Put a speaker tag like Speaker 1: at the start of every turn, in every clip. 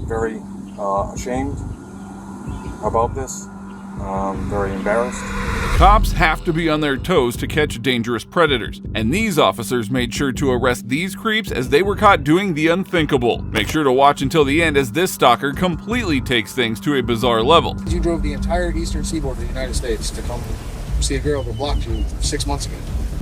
Speaker 1: very ashamed about this. Very embarrassed.
Speaker 2: Cops have to be on their toes to catch dangerous predators, and these officers made sure to arrest these creeps as they were caught doing the unthinkable. Make sure to watch until the end as this stalker completely takes things to a bizarre level.
Speaker 3: You drove the entire eastern seaboard of the United States to come see a girl who blocked you 6 months ago.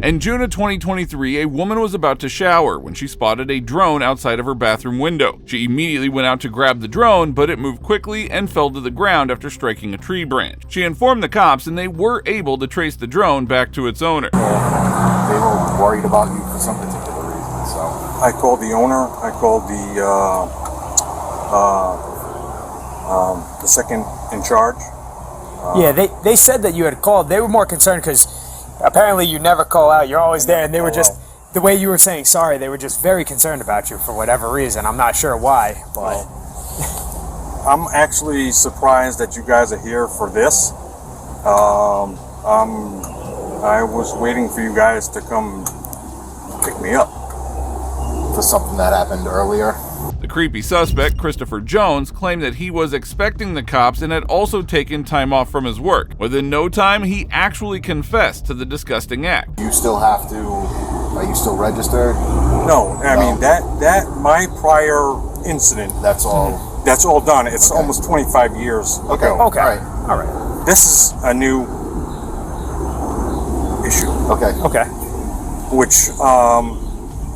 Speaker 2: In June of 2023, a woman was about to shower when she spotted a drone outside of her bathroom window. She immediately went out to grab the drone, but it moved quickly and fell to the ground after striking a tree branch. She informed the cops, and they were able to trace the drone back to its owner.
Speaker 4: They were worried about you for some particular reason, so.
Speaker 1: I called the owner. I called the second in charge.
Speaker 5: Yeah, they said that you had called. They were more concerned because apparently you never call out. You're always there, and they were just, the way you were saying sorry, they were just very concerned about you for whatever reason. I'm not sure why, but...
Speaker 1: I'm actually surprised that you guys are here for this. I was waiting for you guys to come pick me up.
Speaker 4: For something that happened earlier.
Speaker 2: The creepy suspect, Christopher Jones, claimed that he was expecting the cops and had also taken time off from his work. Within no time, he actually confessed to the disgusting act.
Speaker 4: You still have to, are you still registered?
Speaker 1: No, I mean, that my prior incident,
Speaker 4: That's all.
Speaker 1: that's all done. It's almost 25 years
Speaker 4: Okay.
Speaker 1: ago.
Speaker 5: Okay, all right.
Speaker 1: This is a new issue,
Speaker 4: Okay.
Speaker 5: Okay.
Speaker 1: which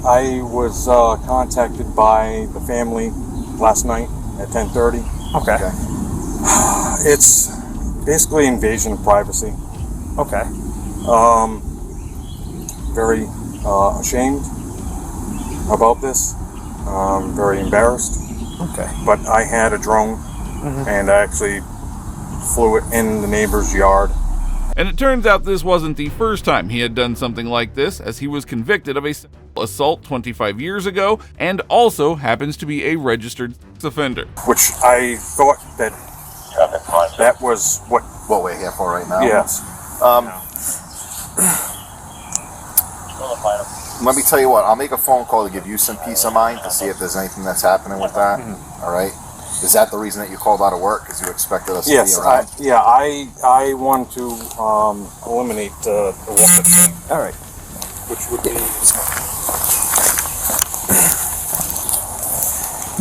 Speaker 1: I was contacted by the family last night at 10:30.
Speaker 5: Okay.
Speaker 4: Okay.
Speaker 1: It's basically invasion of privacy.
Speaker 5: Okay.
Speaker 1: Very ashamed about this. Very embarrassed.
Speaker 5: Okay.
Speaker 1: But I had a drone, and I actually flew it in the neighbor's yard.
Speaker 2: And it turns out this wasn't the first time he had done something like this, as he was convicted of a sexual assault 25 years ago and also happens to be a registered sex offender.
Speaker 1: Which I thought that was what.
Speaker 4: What we're here for right now.
Speaker 1: Yes.
Speaker 4: Let me tell you what, I'll make a phone call to give you some peace of mind to see if there's anything that's happening with that. All right? Is that the reason that you called out of work? Because you expected us to
Speaker 1: Yes.
Speaker 4: be around?
Speaker 1: I want to eliminate the walk-up,
Speaker 5: All right.
Speaker 1: which would be.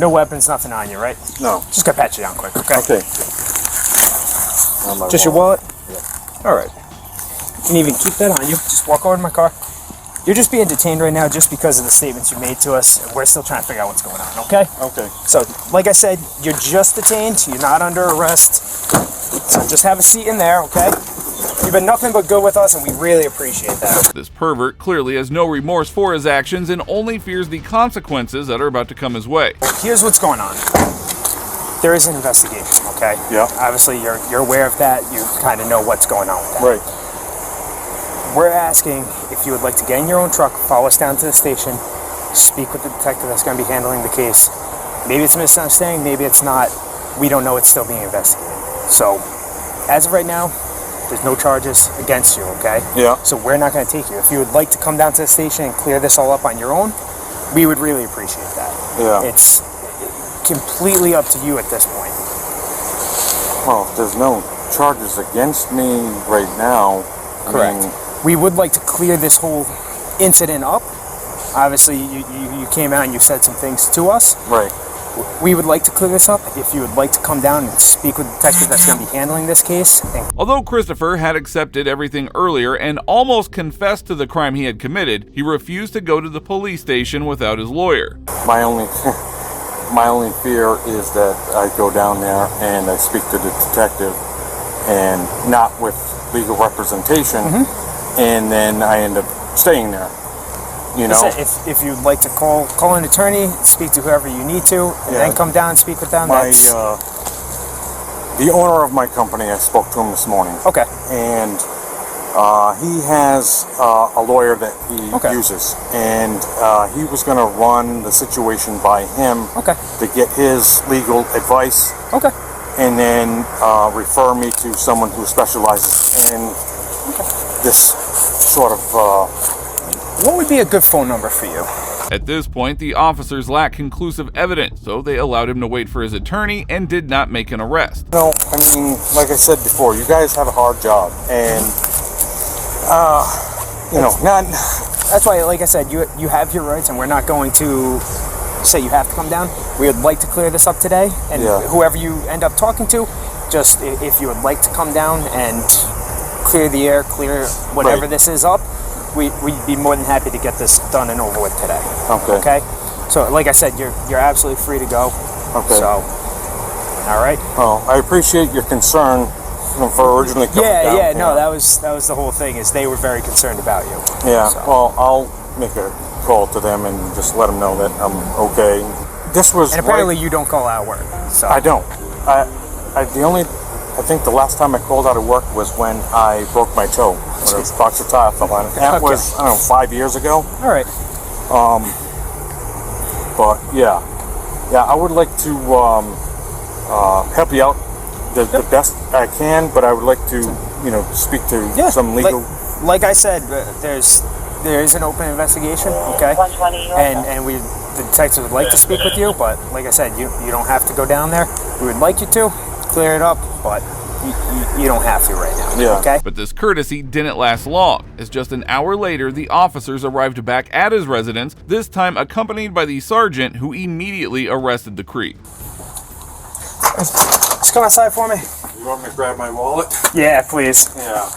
Speaker 5: No weapons, nothing on you, right?
Speaker 1: No.
Speaker 5: Just gonna pat you down quick, okay?
Speaker 1: Okay.
Speaker 5: Just your wallet? Yeah. All right. You can even keep that on you. Just walk over to my car. You're just being detained right now just because of the statements you made to us. We're still trying to figure out what's going on, okay?
Speaker 1: Okay.
Speaker 5: So, like I said, you're just detained. You're not under arrest. So just have a seat in there, okay? You've been nothing but good with us, and we really appreciate that.
Speaker 2: This pervert clearly has no remorse for his actions and only fears the consequences that are about to come his way.
Speaker 5: Here's what's going on. There is an investigation, okay?
Speaker 1: Yeah.
Speaker 5: Obviously, you're aware of that. You kind of know what's going on with that.
Speaker 1: Right.
Speaker 5: We're asking if you would like to get in your own truck, follow us down to the station, speak with the detective that's going to be handling the case. Maybe it's a misunderstanding, maybe it's not. We don't know, it's still being investigated. So, as of right now, there's no charges against you, okay?
Speaker 1: Yeah.
Speaker 5: So we're not going to take you. If you would like to come down to the station and clear this all up on your own, we would really appreciate that.
Speaker 1: Yeah.
Speaker 5: It's completely up to you at this point.
Speaker 1: Well, if there's no charges against me right now.
Speaker 5: Correct.
Speaker 1: I mean,
Speaker 5: We would like to clear this whole incident up. Obviously, you came out and you said some things to us.
Speaker 1: right.
Speaker 5: We would like to clear this up. If you would like to come down and speak with the detective that's going to be handling this case.
Speaker 2: Although Christopher had accepted everything earlier and almost confessed to the crime he had committed, he refused to go to the police station without his lawyer.
Speaker 1: My only fear is that I go down there and I speak to the detective, and not with legal representation, and then I end up staying there. You know.
Speaker 5: Listen, if you'd like to call an attorney, speak to whoever you need to, and then come down and speak with them.
Speaker 1: The owner of my company, I spoke to him this morning.
Speaker 5: Okay.
Speaker 1: And he has a lawyer that he uses, and he was going to run the situation by him to get his legal advice.
Speaker 5: Okay.
Speaker 1: And then refer me to someone who specializes in this sort of.
Speaker 5: What would be a good phone number for you?
Speaker 2: At this point, the officers lacked conclusive evidence, so they allowed him to wait for his attorney and did not make an arrest.
Speaker 1: No, I mean, like I said before, you guys have a hard job, and not.
Speaker 5: That's why, like I said, you have your rights, and we're not going to say you have to come down. We would like to clear this up today, and whoever you end up talking to, just if you would like to come down and clear the air, clear whatever this is up, we'd be more than happy to get this done and over with today. Okay. So, like I said, you're absolutely free to go.
Speaker 1: Okay.
Speaker 5: So, all right.
Speaker 1: Well, I appreciate your concern for originally coming down.
Speaker 5: Yeah. No, that was the whole thing. Is they were very concerned about you.
Speaker 1: Yeah.
Speaker 5: So.
Speaker 1: Well, I'll make a call to them and just let them know that I'm okay. This was.
Speaker 5: And apparently, you don't call out work. So
Speaker 1: I don't. I think the last time I called out of work was when I broke my toe when a box of tire fell on it. That was, 5 years ago.
Speaker 5: All right.
Speaker 1: But yeah, I would like to help you out the best I can, but I would like to, speak to some legal.
Speaker 5: Like I said, there is an open investigation, okay? And the detectives would like to speak with you, but like I said, you don't have to go down there. We would like you to clear it up, but you don't have to right now.
Speaker 1: Yeah.
Speaker 5: Okay.
Speaker 2: But this courtesy didn't last long, as just an hour later, the officers arrived back at his residence, this time accompanied by the sergeant, who immediately arrested the creep.
Speaker 5: Just come outside for me.
Speaker 1: You want me to grab my wallet?
Speaker 5: Yeah, please.
Speaker 1: Yeah.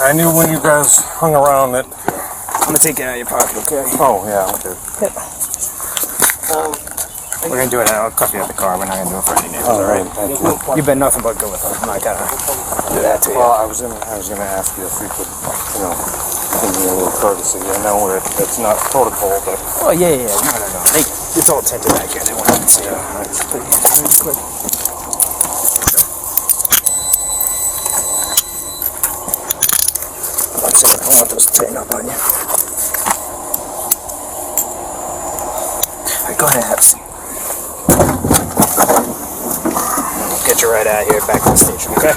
Speaker 1: I knew when you guys hung around that.
Speaker 5: I'm gonna take it out of your pocket, okay?
Speaker 1: Oh yeah, okay.
Speaker 5: We're gonna do it. I'll cuff you at the car. We're not gonna do it for any neighbors, all right?
Speaker 1: Thank you.
Speaker 5: You've been nothing but good with us. I'm not gonna do that to you.
Speaker 1: Well, I was gonna ask you if you could, give me a little courtesy. I know it's not protocol, but.
Speaker 5: Oh yeah. No. It's all tinted back here. They won't even see it. It's quick. One second. I don't want those to tighten up on you. All right, go ahead and have a seat. I'll get you right out of here, back to the station, okay?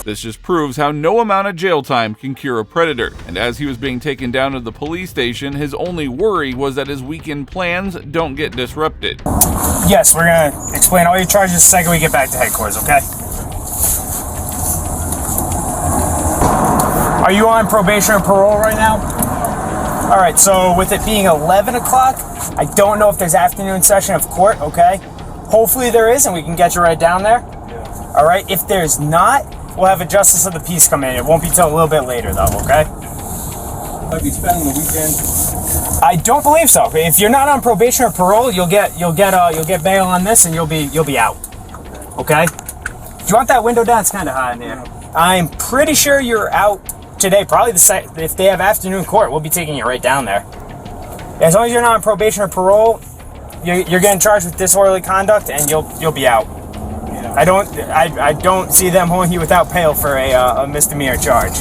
Speaker 2: This just proves how no amount of jail time can cure a predator, and as he was being taken down to the police station, his only worry was that his weekend plans don't get disrupted.
Speaker 5: Yes, we're gonna explain all your charges the second we get back to headquarters, okay? Are you on probation or parole right now? All right, so with it being 11 o'clock, I don't know if there's afternoon session of court, okay? Hopefully there is, and we can get you right down there. Yeah. All right, if there's not, we'll have a justice of the peace come in. It won't be till a little bit later, though, okay?
Speaker 1: Might be spending the weekend.
Speaker 5: I don't believe so. If you're not on probation or parole, you'll get bail on this, and you'll be out. Okay? Do you want that window down? It's kind of hot in here. I'm pretty sure you're out today. Probably if they have afternoon court, we'll be taking you right down there. As long as you're not on probation or parole, you're getting charged with disorderly conduct, and you'll be out. Yeah. I don't see them holding you without bail for a misdemeanor charge.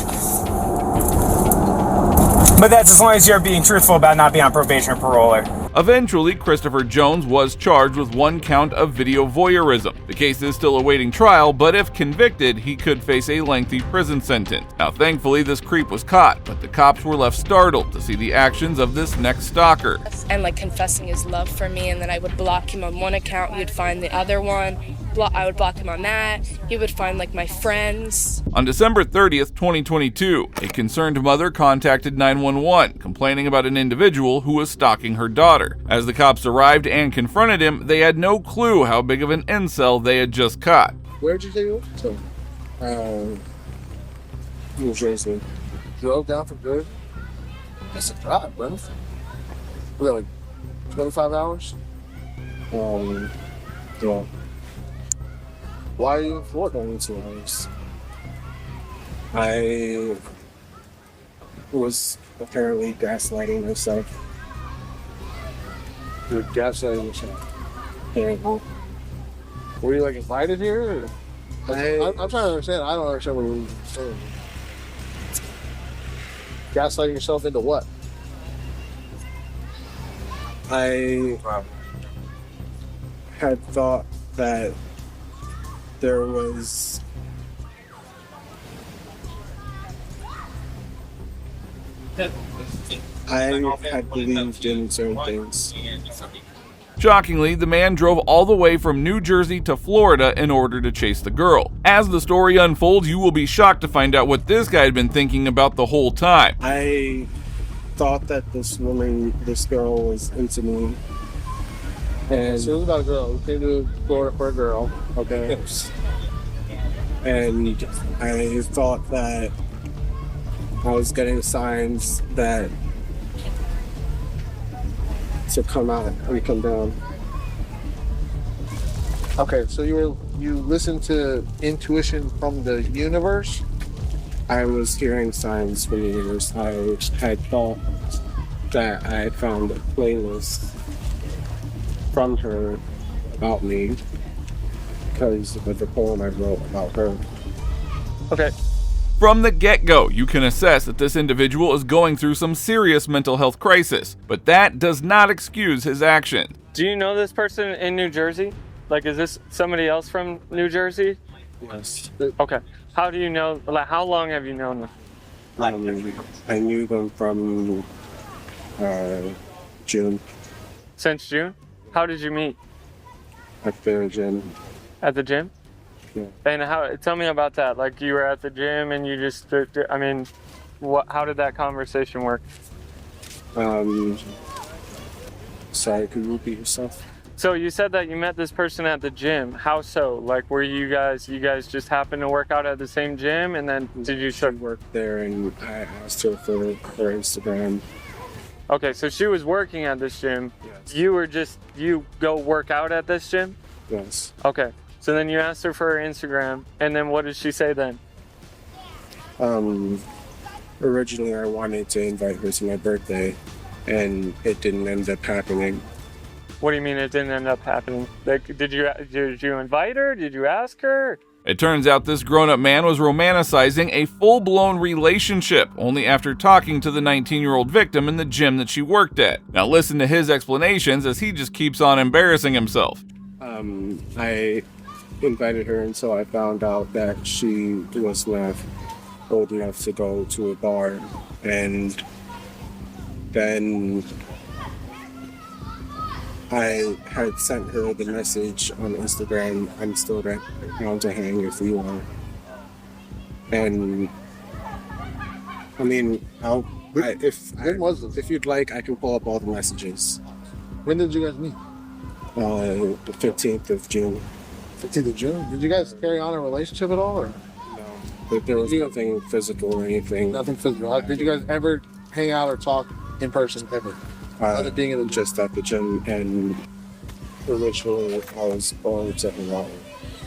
Speaker 5: But that's as long as you're being truthful about not being on probation or parole.
Speaker 2: Eventually, Christopher Jones was charged with 1 count of video voyeurism. The case is still awaiting trial, but if convicted, he could face a lengthy prison sentence. Now, thankfully, this creep was caught, but the cops were left startled to see the actions of this next stalker.
Speaker 6: And confessing his love for me, and then I would block him on one account, he would find the other one. I would block him on that. He would find my friends.
Speaker 2: On December 30th, 2022, a concerned mother contacted 911, complaining about an individual who was stalking her daughter. As the cops arrived and confronted him, they had no clue how big of an incel they had just caught.
Speaker 3: Where'd you say you went to? New Jersey. Drove down for good? That's a drive, bro. We got 25 hours? Yeah. Why are you in Florida only 2 hours?
Speaker 7: I was apparently gaslighting myself.
Speaker 3: You're gaslighting yourself.
Speaker 7: Yeah.
Speaker 3: Were you invited here? I'm trying to understand. I don't understand what you're saying. Gaslighting yourself into what?
Speaker 7: I had thought that there was I had believed in certain things.
Speaker 2: Shockingly, the man drove all the way from New Jersey to Florida in order to chase the girl. As the story unfolds, you will be shocked to find out what this guy had been thinking about the whole time.
Speaker 7: I thought that this girl was into me. And
Speaker 3: So it was about a girl. We came to Florida for a girl.
Speaker 7: okay. And I thought that I was getting signs that to come out and come down.
Speaker 3: Okay, so you listened to intuition from the universe?
Speaker 7: I was hearing signs from the universe. I had thought that I had found a playlist from her about me because of the poem I wrote about her.
Speaker 5: Okay.
Speaker 2: From the get-go, you can assess that this individual is going through some serious mental health crisis, but that does not excuse his actions.
Speaker 8: Do you know this person in New Jersey? Like, is this somebody else from New Jersey?
Speaker 7: Yes.
Speaker 8: Okay. How do you know, like, how long have you known them?
Speaker 7: I knew them from June
Speaker 8: Since June? How did you meet?
Speaker 7: at the gym.
Speaker 8: At the gym?
Speaker 7: Yeah.
Speaker 8: And tell me about that. Like, you were at the gym and you just, I mean, how did that conversation work?
Speaker 7: Sorry, could you repeat yourself?
Speaker 8: So you said that you met this person at the gym. How so? Like, were you guys just happened to work out at the same gym, and then did you
Speaker 7: She worked there, and I asked her for her Instagram.
Speaker 8: Okay, so she was working at this gym.
Speaker 7: Yes.
Speaker 8: You go work out at this gym?
Speaker 7: Yes.
Speaker 8: Okay. So then you asked her for her Instagram, and then what did she say then?
Speaker 7: Originally, I wanted to invite her to my birthday, and it didn't end up happening.
Speaker 8: What do you mean it didn't end up happening? Like, did you invite her? Did you ask her?
Speaker 2: It turns out this grown-up man was romanticizing a full-blown relationship only after talking to the 19-year-old victim in the gym that she worked at. Now listen to his explanations as he just keeps on embarrassing himself.
Speaker 7: I invited her until I found out that she was not old enough to go to a bar, and then I had sent her the message on Instagram, I'm still down to hang if you want. And I mean, if you'd like, I can pull up all the messages.
Speaker 3: When did you guys meet?
Speaker 7: The 15th of June.
Speaker 3: 15th of June? Did you guys carry on a relationship at all? Or
Speaker 7: No, but there was nothing physical or anything.
Speaker 3: nothing physical? Did you guys ever hang out or talk in person ever? Other being in the
Speaker 7: Just at the gym, and originally I was going to hang out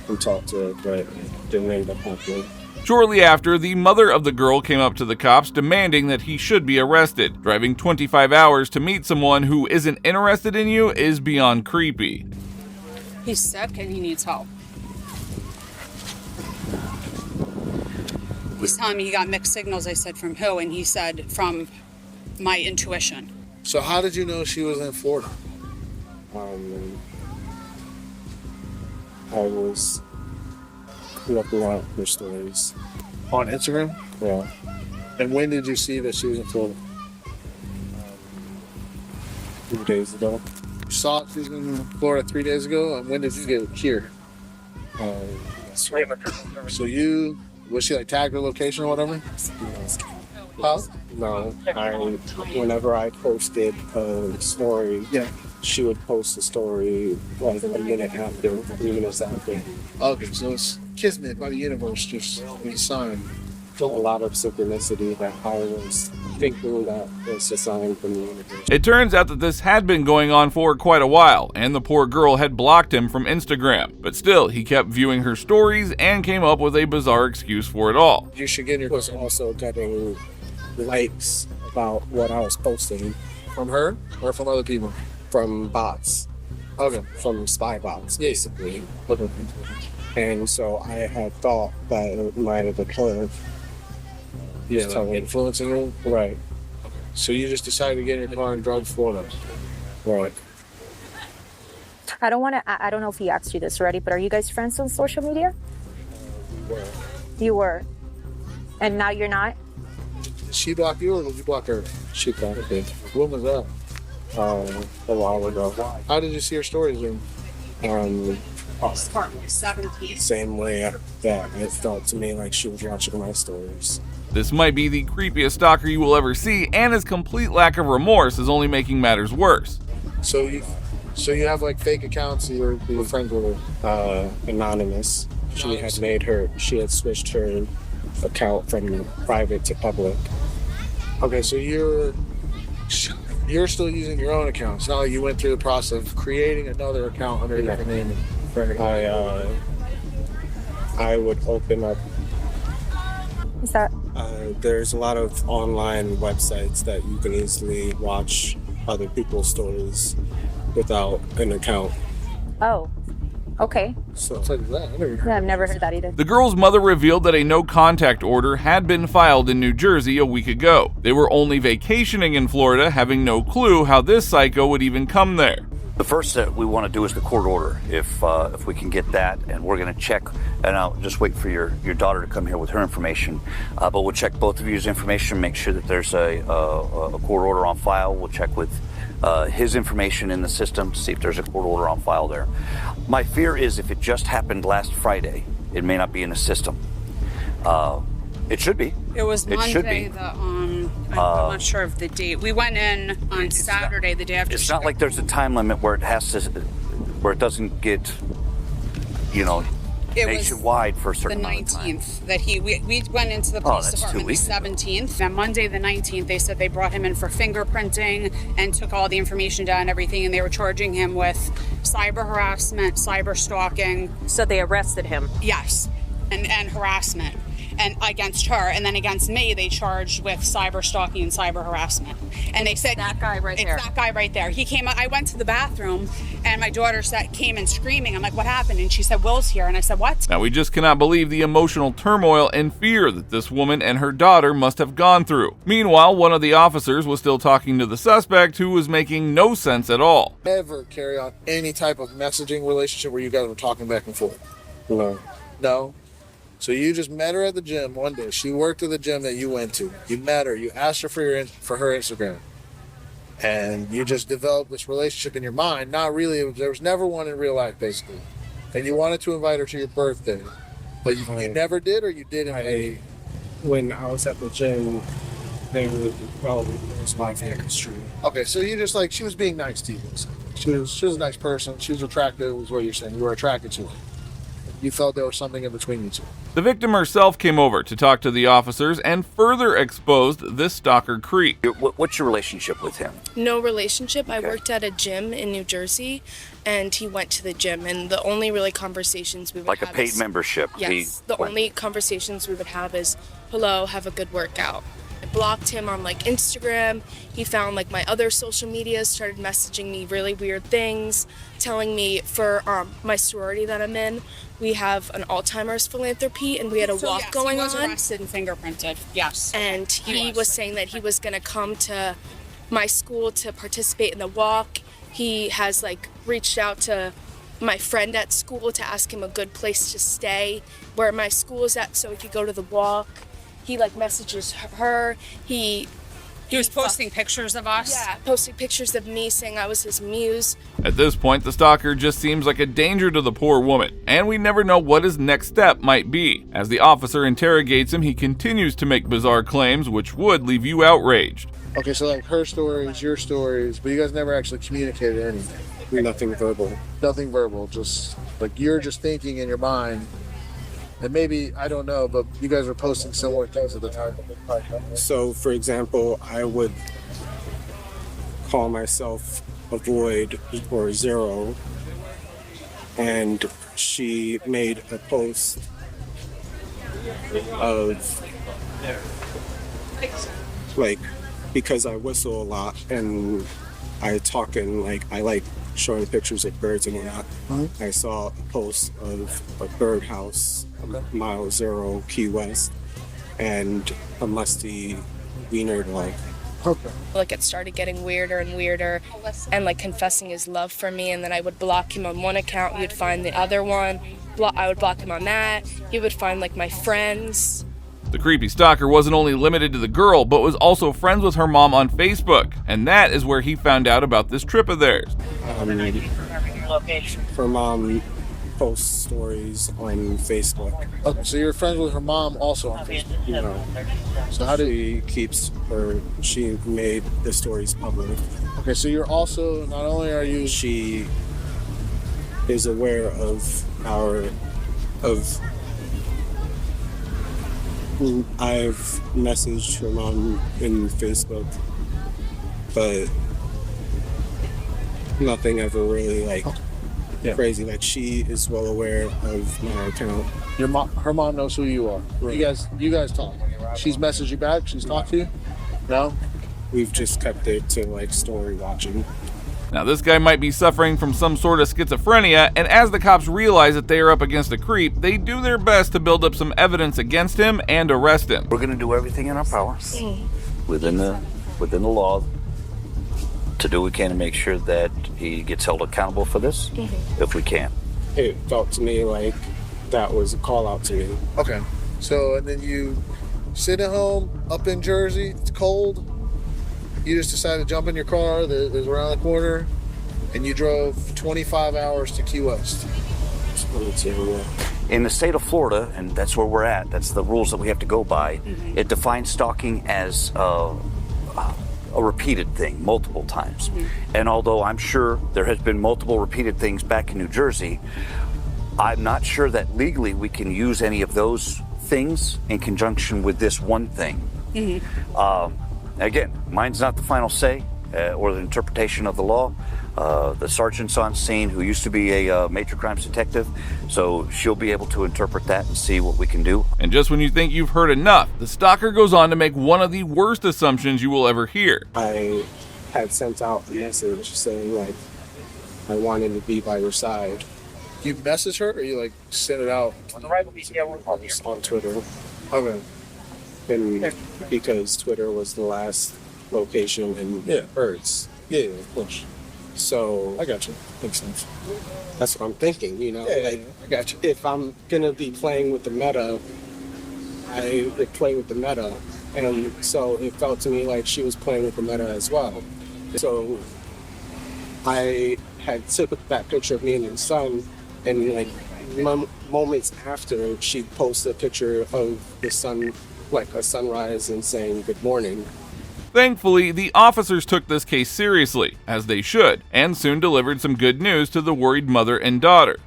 Speaker 7: and talk to her, but it didn't end up happening.
Speaker 2: Shortly after, the mother of the girl came up to the cops demanding that he should be arrested. Driving 25 hours to meet someone who isn't interested in you is beyond creepy.
Speaker 9: He's sick and he needs help. He's telling me he got mixed signals. I said, from who? And he said, from my intuition.
Speaker 3: So how did you know she was in Florida?
Speaker 7: I was looking at her stories.
Speaker 3: On Instagram?
Speaker 7: Yeah.
Speaker 3: And when did you see that she was in Florida?
Speaker 7: 2 days ago.
Speaker 3: You saw she was in Florida 3 days ago, and when did you get here? So was she like tagged her location or whatever? Huh?
Speaker 7: No, whenever I posted a story,
Speaker 3: Yeah.
Speaker 7: she would post a story like a minute after, 3 minutes after.
Speaker 3: Okay, so it's kismet by the universe, just a sign.
Speaker 7: A lot of synchronicity that I was thinking that was a sign from the universe.
Speaker 2: It turns out that this had been going on for quite a while, and the poor girl had blocked him from Instagram. But still, he kept viewing her stories and came up with a bizarre excuse for it all.
Speaker 3: You should get your
Speaker 7: Was also getting likes about what I was posting
Speaker 3: from her or from other people.
Speaker 7: from bots,
Speaker 3: Okay.
Speaker 7: from spy bots,
Speaker 3: Yeah.
Speaker 7: basically.
Speaker 3: Okay.
Speaker 7: And so I had thought that it might have been her.
Speaker 3: Yeah,
Speaker 7: Just
Speaker 3: like
Speaker 7: telling-
Speaker 3: influencing you.
Speaker 7: Right,
Speaker 3: So you just decided to get in your car and drive to Florida.
Speaker 7: right.
Speaker 10: I don't know if he asked you this already, but are you guys friends on social media? You were. And now you're not?
Speaker 3: Did she block you or did you block her?
Speaker 7: She blocked me
Speaker 3: When was that?
Speaker 7: a while ago.
Speaker 3: How did you see her stories then?
Speaker 7: Same way that it felt to me like she was watching my stories.
Speaker 2: This might be the creepiest stalker you will ever see, and his complete lack of remorse is only making matters worse.
Speaker 3: So you have like fake accounts. You were friends with her.
Speaker 7: Anonymous. She had switched her account from private to public.
Speaker 3: Okay, so you're still using your own account. It's not like you went through the process of creating another account under your name.
Speaker 7: I would open up.
Speaker 10: Is that
Speaker 7: There's a lot of online websites that you can easily watch other people's stories without an account.
Speaker 10: oh? Okay.
Speaker 7: So
Speaker 3: I'll tell you that. I never heard
Speaker 10: Yeah, I've never heard that either.
Speaker 2: The girl's mother revealed that a no-contact order had been filed in New Jersey a week ago. They were only vacationing in Florida, having no clue how this psycho would even come there.
Speaker 11: The first that we want to do is the court order, if we can get that, and we're going to check, and I'll just wait for your daughter to come here with her information, but we'll check both of you's information, make sure that there's a court order on file. We'll check with his information in the system to see if there's a court order on file there. My fear is if it just happened last Friday, it may not be in the system. It should be.
Speaker 9: It was
Speaker 11: It should
Speaker 9: Monday,
Speaker 11: be.
Speaker 9: I'm not sure of the date. We went in on Saturday, the day after.
Speaker 11: It's not like there's a time limit where it doesn't get,
Speaker 9: It was
Speaker 11: nationwide for a
Speaker 9: the
Speaker 11: certain amount of time.
Speaker 9: 19th that we went into the police
Speaker 11: that's 2
Speaker 9: department the
Speaker 11: weeks ago.
Speaker 9: 17th. And Monday the 19th, they said they brought him in for fingerprinting and took all the information down and everything, and they were charging him with cyber harassment, cyber stalking.
Speaker 10: So they arrested him.
Speaker 9: Yes, and harassment. And against her, and then against me, they charged with cyber stalking and cyber harassment. And they said
Speaker 10: that guy right there.
Speaker 9: It's that guy right there. He came. I went to the bathroom, and my daughter came in screaming. I'm like, "What happened?" And she said, "Will's here." And I said, "What?"
Speaker 2: Now, we just cannot believe the emotional turmoil and fear that this woman and her daughter must have gone through. Meanwhile, one of the officers was still talking to the suspect, who was making no sense at all.
Speaker 3: ever carry on any type of messaging relationship where you guys were talking back and forth?
Speaker 7: no.
Speaker 3: No. So you just met her at the gym one day. She worked at the gym that you went to. You met her. You asked her for her Instagram, and you just developed this relationship in your mind. Not really. There was never one in real life, basically. And you wanted to invite her to your birthday, but you never did, or you did invite.
Speaker 7: When I was at the gym, it was my chemistry.
Speaker 3: Okay, so you just she was being nice to you. She was a nice person. She was attractive, is what you're saying. You were attracted to her. You felt there was something in between you two.
Speaker 2: The victim herself came over to talk to the officers and further exposed this stalker creep.
Speaker 11: What's your relationship with him?
Speaker 6: No relationship. I worked at a gym in New Jersey, and he went to the gym, and the only really conversations we would
Speaker 11: Like a
Speaker 6: have
Speaker 11: paid
Speaker 6: is,
Speaker 11: membership?
Speaker 6: Yes. The only conversations we would have is, "Hello, have a good workout." I blocked him on Instagram. He found my other social media, started messaging me really weird things, telling me for my sorority that I'm in, we have an Alzheimer's philanthropy, and we had a walk going
Speaker 9: he was
Speaker 6: on.
Speaker 9: arrested and fingerprinted. Yes.
Speaker 6: And he was saying that he was going to come to my school to participate in the walk. He has reached out to my friend at school to ask him a good place to stay where my school is at so he could go to the walk. He messages her. He
Speaker 9: was posting pictures of us.
Speaker 6: Yeah, posting pictures of me saying I was his muse.
Speaker 2: At this point, the stalker just seems like a danger to the poor woman, and we never know what his next step might be. As the officer interrogates him, he continues to make bizarre claims which would leave you outraged.
Speaker 3: Okay, so her stories, your stories, but you guys never actually communicated anything.
Speaker 7: Nothing verbal.
Speaker 3: Nothing verbal, just you're just thinking in your mind. And maybe, I don't know, but you guys were posting similar things at the time.
Speaker 7: So, for example, I would call myself Avoid or Zero, and she made a post of because I whistle a lot and I talk and I like showing pictures of birds and whatnot.
Speaker 3: Mm-hmm.
Speaker 7: I saw a post of a birdhouse, mile 0, Key West, and a musty wiener dog.
Speaker 3: Okay.
Speaker 6: It started getting weirder and weirder, and confessing his love for me, and then I would block him on one account, he would find the other one. I would block him on that. He would find my friends.
Speaker 2: The creepy stalker wasn't only limited to the girl, but was also friends with her mom on Facebook, and that is where he found out about this trip of theirs.
Speaker 7: Her mom posts stories on Facebook.
Speaker 3: Okay, so you're friends with her mom also on Facebook.
Speaker 7: You know,
Speaker 3: So how did
Speaker 7: she made the stories public.
Speaker 3: Okay, so you're also, not only are you
Speaker 7: She is aware of I've messaged her mom in Facebook, but nothing ever really crazy. Like, she is well aware of my account.
Speaker 3: her mom knows who you are.
Speaker 7: Right.
Speaker 3: You guys talk. She's messaged you back. She's talked to you. No.
Speaker 7: We've just kept it to story watching.
Speaker 2: Now, this guy might be suffering from some sort of schizophrenia, and as the cops realize that they are up against a creep, they do their best to build up some evidence against him and arrest him.
Speaker 11: We're going to do everything in our power within the law to do what we can to make sure that he gets held accountable for this, if we can.
Speaker 7: It felt to me like that was a call out to me.
Speaker 3: Okay. So, and then you sit at home up in Jersey. It's cold. You just decided to jump in your car that's around the corner, and you drove 25 hours to Key West.
Speaker 11: In the state of Florida, and that's where we're at, that's the rules that we have to go by, it defines stalking as a repeated thing, multiple times. And although I'm sure there has been multiple repeated things back in New Jersey, I'm not sure that legally we can use any of those things in conjunction with this one thing. Again, mine's not the final say or the interpretation of the law. The sergeant's on scene, who used to be a major crimes detective, so she'll be able to interpret that and see what we can do.
Speaker 2: And just when you think you've heard enough, the stalker goes on to make one of the worst assumptions you will ever hear.
Speaker 7: I had sent out a message saying I wanted to be by your side.
Speaker 3: You message her, or you send it out
Speaker 7: on Twitter.
Speaker 3: Okay.
Speaker 7: And because Twitter was the last location in Earth's.
Speaker 3: Yeah, of course.
Speaker 7: So
Speaker 3: I got you. Makes sense.
Speaker 7: that's what I'm thinking,
Speaker 3: Yeah, I got you.
Speaker 7: if I'm gonna be playing with the meta, I would play with the meta. And so it felt to me like she was playing with the meta as well. So I had took that picture of me and your son, and moments after, she posted a picture of the sun, a sunrise, and saying good morning.
Speaker 2: Thankfully, the officers took this case seriously, as they should, and soon delivered some good news to the worried mother and daughter.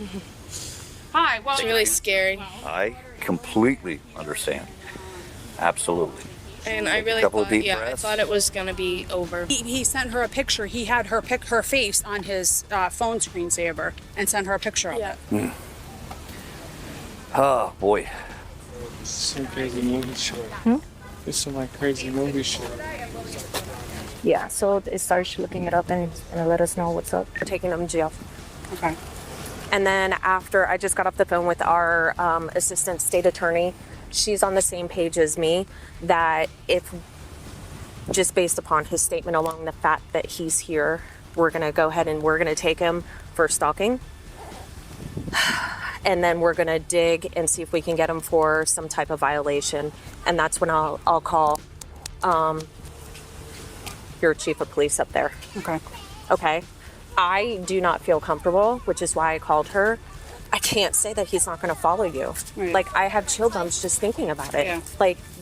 Speaker 9: Hi, well,
Speaker 6: It's really scary.
Speaker 11: I completely understand. Absolutely.
Speaker 6: And I really
Speaker 11: Couple of
Speaker 6: thought,
Speaker 11: deep
Speaker 6: I
Speaker 11: breaths.
Speaker 6: thought it was gonna be over.
Speaker 9: he sent her a picture. He had her face on his phone screensaver and sent her a picture of it.
Speaker 11: Oh, boy.
Speaker 7: Some crazy movie short. It's some crazy movie short.
Speaker 10: Yeah, so it starts looking it up and let us know what's up.
Speaker 12: We're taking them to jail.
Speaker 9: Okay.
Speaker 12: And then after, I just got off the phone with our assistant state attorney. She's on the same page as me, that if, just based upon his statement alone, the fact that he's here, we're going to go ahead and we're going to take him for stalking. And then we're going to dig and see if we can get him for some type of violation. And that's when I'll call your chief of police up there.
Speaker 9: Okay.
Speaker 12: Okay. I do not feel comfortable, which is why I called her. I can't say that he's not going to follow you.
Speaker 9: Right.
Speaker 12: I have chill bumps just thinking about it.
Speaker 9: Yeah.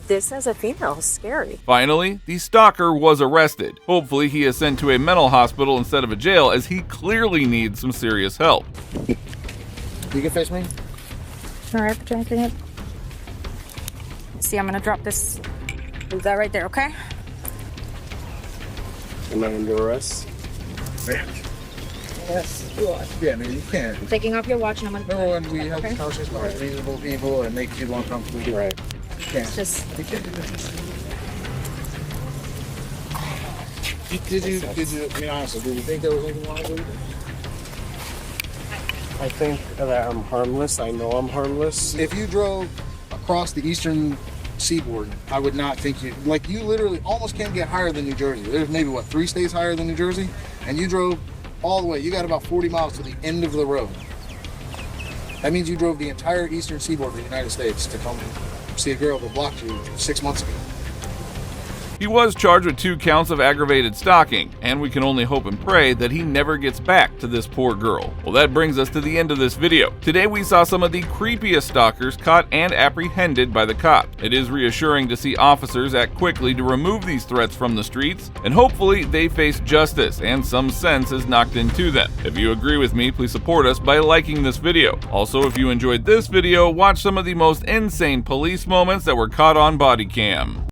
Speaker 12: This as a female is scary.
Speaker 2: Finally, the stalker was arrested. Hopefully, he is sent to a mental hospital instead of a jail, as he clearly needs some serious help.
Speaker 3: You can face me.
Speaker 10: All right, put your hand in it. See, I'm gonna drop this. Leave that right there, okay?
Speaker 7: Am I under arrest?
Speaker 3: Yes, you are. Yeah, man, you can.
Speaker 10: I'm taking off your watch and I'm gonna.
Speaker 3: Remember when we held
Speaker 10: Okay.
Speaker 3: conversations about reasonable people and make people uncomfortable?
Speaker 7: Right.
Speaker 3: You can't.
Speaker 10: Just
Speaker 3: Did you, be honest, did you think there was anything wrong with it?
Speaker 7: I think that I'm harmless. I know I'm harmless.
Speaker 3: If you drove across the eastern seaboard, I would not think you literally almost can't get higher than New Jersey. There's maybe 3 states higher than New Jersey, and you drove all the way. You got about 40 miles to the end of the road. That means you drove the entire eastern seaboard of the United States to come see a girl that blocked you 6 months ago.
Speaker 2: He was charged with 2 counts of aggravated stalking, and we can only hope and pray that he never gets back to this poor girl. Well, that brings us to the end of this video. Today we saw some of the creepiest stalkers caught and apprehended by the cop. It is reassuring to see officers act quickly to remove these threats from the streets, and hopefully they face justice and some sense is knocked into them. If you agree with me, please support us by liking this video. Also, if you enjoyed this video, watch some of the most insane police moments that were caught on body cam.